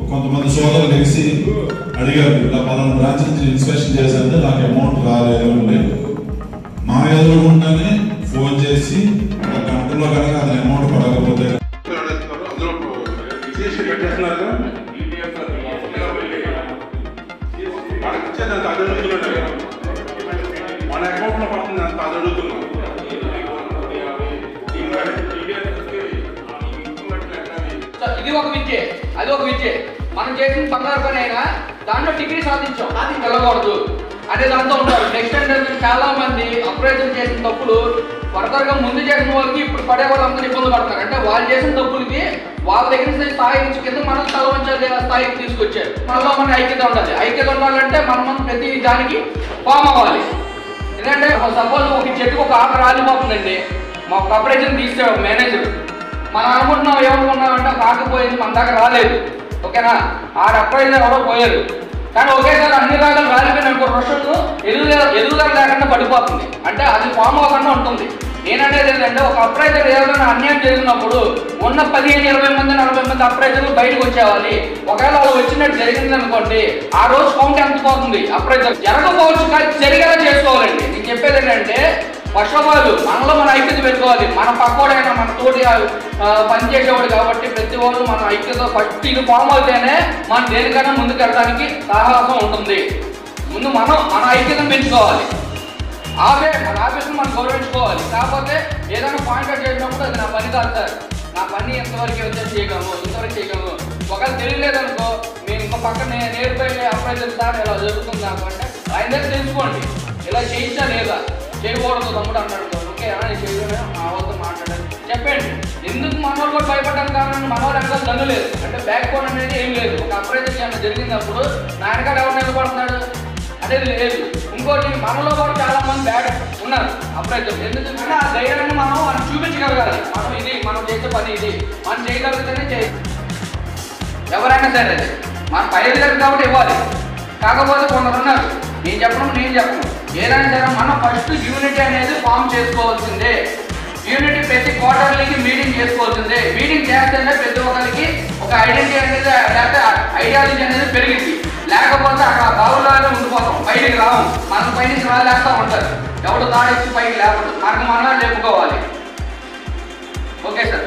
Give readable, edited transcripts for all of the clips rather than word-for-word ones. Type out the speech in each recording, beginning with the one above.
కొంతమంది సోదరులు తెలిసి అడిగారు, ఇలా 10 బ్రాంచ్ నుంచి ఇన్స్పెక్షన్ చేశారంటే నాకు అమౌంట్ రాలేదు లేదు. మా ఎదురుకుండానే ఫోన్ చేసి 1 గంటలో కనుక అది అమౌంట్ పడకపోతే మన అకౌంట్ లో పడుతుంది అంత అది అడుగుతున్నాం. ఇది ఒక విద్య, అది ఒక విద్య. మనం చేసిన బంగారు పని అయినా దాంట్లో డిగ్రీ సాధించాం, అది వెళ్ళకూడదు అనే దాంతో ఉంటారు. నెక్స్ట్ ఏంటంటే చాలా మంది అప్రైజల్ చేసిన తప్పులు ఫర్దర్గా ముందు చేసిన వాళ్ళకి ఇప్పుడు పడే వాళ్ళందరూ ఇబ్బంది పడతారు. అంటే వాళ్ళు చేసిన తప్పులకి వాళ్ళ దగ్గర స్థాయి నుంచి కింద మనం తలవంచే స్థాయికి తీసుకొచ్చారు. మనలో మన ఐక్యత ఉండాలి. ఐక్యత ఉండాలంటే మనం ప్రతి దానికి ఫామ్ అవ్వాలి. ఎందుకంటే సపోజ్ ఒక చెట్టుకు ఒక ఆకు రాలిపోతుందండి, మా ఒక అప్రైజల్ తీస్తే ఒక మేనేజర్ మనం అనుకుంటున్నాం ఏమనుకున్నామంటే కాకపోయింది మన దాకా రాలేదు, ఓకేనా, ఆ అప్రైజర్ ఎవరో పోయారు. కానీ ఒకేసారి అన్ని రాగాలు రాలిపోయిన అనుకో వర్షంలో ఎదుగుదల లేకుండా పడిపోతుంది. అంటే అది ఫామ్ అవ్వకుండా ఉంటుంది. నేననేది ఏంటంటే ఒక అప్రైజర్ ఏదైనా అన్యాయం జరిగినప్పుడు ఉన్న 15, 20 మంది 40 మంది అప్రైజర్లు బయటకు వచ్చేవాలి. ఒకవేళ వాళ్ళు వచ్చినట్టు జరిగింది అనుకోండి, ఆ రోజు కౌంట్ ఎంత పోతుంది. అప్రైజర్ జరగకపోవచ్చు కానీ జరిగేలా చేసుకోవాలండి. నేను చెప్పేది ఏంటంటే ఫస్ట్ ఆఫ్ ఆల్ మనలో మన ఐక్యత పెట్టుకోవాలి. మన పక్కోడైనా మన తోటి పనిచేసేవాడు కాబట్టి ప్రతి వాళ్ళు మన ఐక్యత ఫస్ట్ ఇది ఫామ్ అవుతేనే మనం దేనికైనా ముందుకు వెళ్ళడానికి సాహసం ఉంటుంది. ముందు మనం మన ఐక్యతను పెంచుకోవాలి. మన ఆఫీస్ని మనం గౌరవించుకోవాలి. కాకపోతే ఏదైనా పాయింట్ చేసినప్పుడు అది నా పని కాదు సార్, నా పని ఎంతవరకు వచ్చేసి చేయగలను, ఇంతవరకు చేయగలను. ఒకవేళ తెలియలేదనుకో నేను ఇంకో పక్కన నేర్పై అప్రైజర్ సార్ ఇలా జరుగుతుంది అనుకుంటే ఆయన దగ్గర తెలుసుకోండి, ఇలా చేయించా లేదా, చేయకూడదు తమ్ముడు అన్నాడు. ఓకే అని చేయలేదు, మా వాళ్ళతో మాట్లాడాలి చెప్పండి. ఎందుకు మన వాళ్ళు కూడా భయపడ్డానికి కారణం మన వాళ్ళు వెనకాల దన్ను లేదు, అంటే బ్యాక్ బోన్ అనేది ఏం లేదు. ఒక అప్రైజర్ ఏమైనా జరిగినప్పుడు నా వెనకాల ఎవరు నిలబడుతున్నాడు అనేది లేదు. ఇంకోటి మనలో కూడా చాలా మంది బ్యాడ్ ఉన్నారు అప్రైజర్. ఎందుకంటే ఆ ధైర్యాన్ని మనం చూపించగలగాలి. మనం చేసే పని ఇది, మనం చేయగలిగితేనే ఎవరైనా సరే అది మన పై అధికారి కాబట్టి ఇవ్వాలి. కాకపోతే కొందరు ఉన్నారు, నేను చెప్పను ఏదైనా సరే మనం ఫస్ట్ యూనిటీ అనేది ఫామ్ చేసుకోవాల్సిందే. యూనిటీ ప్రతి క్వార్టర్లీకి మీటింగ్ చేసుకోవాల్సిందే. మీటింగ్ చేస్తేనే ప్రతి ఒక్కరికి ఒక ఐడెంటిటీ అనేది లేకపోతే ఐడియాలజీ అనేది పెరిగింది. లేకపోతే అక్కడ బావులాగా ఉండిపోతాం, బయటికి రాము. మనం పైనుంచి రాలేస్తూ ఉంటారు, ఎవడు దాడిచ్చి పైకి లేకపోతే మనకు మనం లేపుకోవాలి. Okay sir.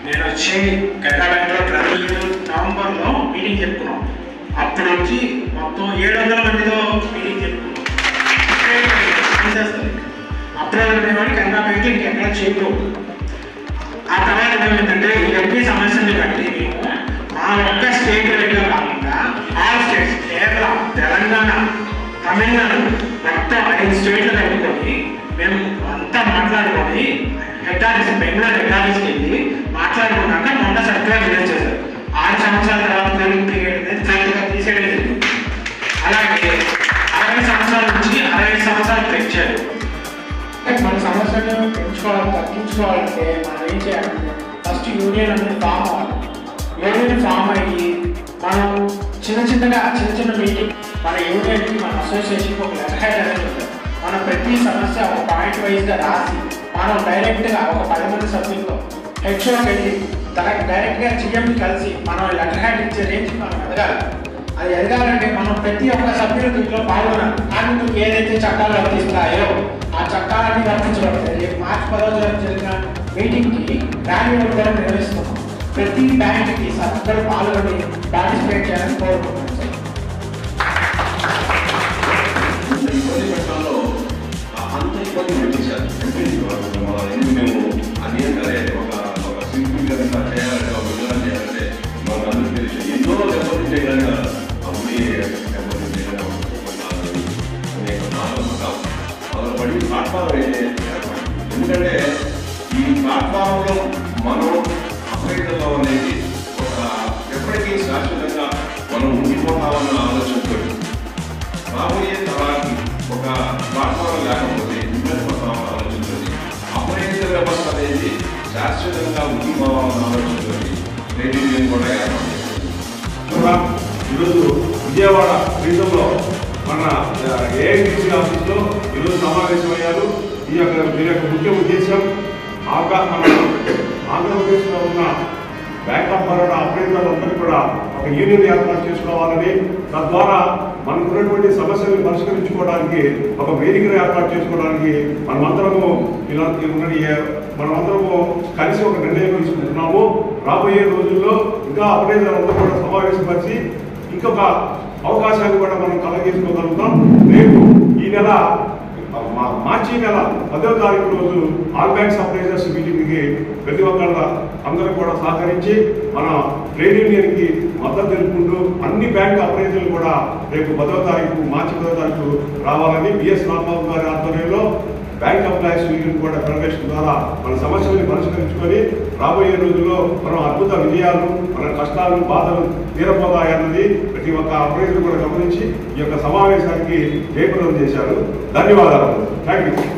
నేను వచ్చి కెనరా బ్యాంక్లో ప్రతి నవంబర్లో మీటింగ్ చెప్పుకున్నాం. అప్పుడు వచ్చి మొత్తం 700 మందితో మీటింగ్ చెప్పుకున్నాం. అప్పుడే ఉండేవాడు కెనరా బ్యాంక్ ఇంకెక్కడ చేయకూడదు. ఆ తర్వాత ఏమైందంటే ఈ ఎంపీ సమస్యని బట్టి మేము మా ఒక్క స్టేట్ లెవెల్లో కాకుండా ఆల్ స్టేట్స్ కేరళ, తెలంగాణ, తమిళనాడు మొత్తం 5 స్టేట్లు కలుపుకొని మేము అంతా మాట్లాడుకొని హెడ్ ఆఫీస్ బెంగళూరు హెడ్ ఆఫీస్కి వెళ్ళి మాట్లాడుకున్నాక మొన్న సర్క్యులర్ రిలీజ్ చేశారు. 6 సంవత్సరాల తర్వాత తీసేయడం. అలాగే 60 సంవత్సరాల నుంచి 65 సంవత్సరాలు పెంచారు. మన సమస్యను తగ్గించుకోవాలంటే మనం ఏం చేయాలంటే ఫస్ట్ యూనియన్ అనేది ఫామ్ అవ్వాలి. యూనియన్ ఫామ్ అయ్యి మనం చిన్న మీటింగ్ మన యూనియన్కి మన అసోసియేషన్కి ఒక లెటర్ హెడ్ అనేది ఉంటుంది. మనం ప్రతి సమస్య ఒక పాయింట్ వైజ్గా రాసి మనం డైరెక్ట్గా ఒక 10 మంది సభ్యులతో హెచ్ఓకి వెళ్ళి డైరెక్ట్గా జిఎంకి కలిసి మనం లెటర్ హ్యాండ్ ఇచ్చే రేంజ్కి మనం ఎదగాలి. అది ఎదగాలంటే మనం ప్రతి ఒక్క సభ్యులు దీంట్లో పాల్గొనాలి. కార్మికులకు ఏదైతే చట్టాలు వర్తిస్తాయో ఆ చట్టాలన్నీ వర్తించబడతాయి. రేపు మార్చి 10వ జరిగిన మీటింగ్కి ర్యాలీ కూడా నిర్వహిస్తున్నాం. ప్రతి బ్యాంక్కి సభ్యులు పాల్గొని పార్టిసిపేట్ చేయాలని కోరుకుంటున్నాం. అంత ఇబ్బంది పెట్టించారు. మేము అనేకలే ఒక సింపుల్ గా చేయాలంటే ఒక విధానం చేయాలంటే మాకు అందరూ తెలుసు. ఎన్నో దెబ్బతింటే కనుక పడి ప్లాట్ఫామ్ అయితే ఎందుకంటే ఈ ప్లాట్ఫామ్లో మనం అప్రైజర్లో అనేది ఒక ఎప్పటికీ శాశ్వతంగా మనం ఉండిపోతామన్న ఆలోచనతో రాబోయే తరానికి ఒక ప్లాట్ఫామ్ లేకపోతే ఉండిపోతామన్న ఆలోచనతో అప్రైజర్ వ్యవస్థ అనేది శాశ్వతంగా ఉండిపోవాలన్న ఆలోచనతో రేడియో కూడా ఏర్పాటు చేస్తుంది. ఈరోజు విజయవాడ క్రీడంలో మన ఏఐటీసీ ఆఫీస్లో ఈరోజు సమావేశమయ్యారు. దీని యొక్క ముఖ్య ఉద్దేశం మన ఆంధ్రప్రదేశ్లో ఉన్న బ్యాంక్ ఆఫ్ బరోడా అప్రైజర్లందరూ కూడా ఒక యూనియన్ ఏర్పాటు చేసుకోవాలని, తద్వారా మనకున్నటువంటి సమస్యలను పరిష్కరించుకోవడానికి ఒక వేదికను ఏర్పాటు చేసుకోవడానికి మనమందరము కలిసి ఒక నిర్ణయం తీసుకుంటున్నాము. రాబోయే రోజుల్లో ఇంకా అప్రైజర్లందరూ కూడా సమావేశపరిచి ఇంకొక అవకాశాన్ని కూడా మనం కలగజేసుకోగలుగుతాం. రేపు ఈ నెల మార్చి నెల 10వ తారీఖు రోజు ఆల్ బ్యాంక్స్ అప్రైజర్స్ మీటింగ్కి ప్రతి ఒక్కళ్ళ అందరూ కూడా సహకరించి మన ట్రేడ్ యూనియన్కి మద్దతు తెలుపుకుంటూ అన్ని బ్యాంక్ అప్రైజర్లు కూడా రేపు 10వ తారీఖు మార్చి 10వ తారీఖు రావాలని బిఎస్ రాంబాబు గారి ఆధ్వర్యంలో బ్యాంక్ ఎంప్లాయీస్ యూనియన్ కూడా ఫెడరేషన్ ద్వారా మన సమస్యలను పరిష్కరించుకొని రాబోయే రోజుల్లో మనం అద్భుత విజయాలు, మన కష్టాలు, బాధలు తీరపోతాయన్నది ప్రతి ఒక్క అప్రైజర్ కూడా గమనించి ఈ యొక్క సమావేశానికి జయప్రదం చేశారు. ధన్యవాదాలు. Thank you.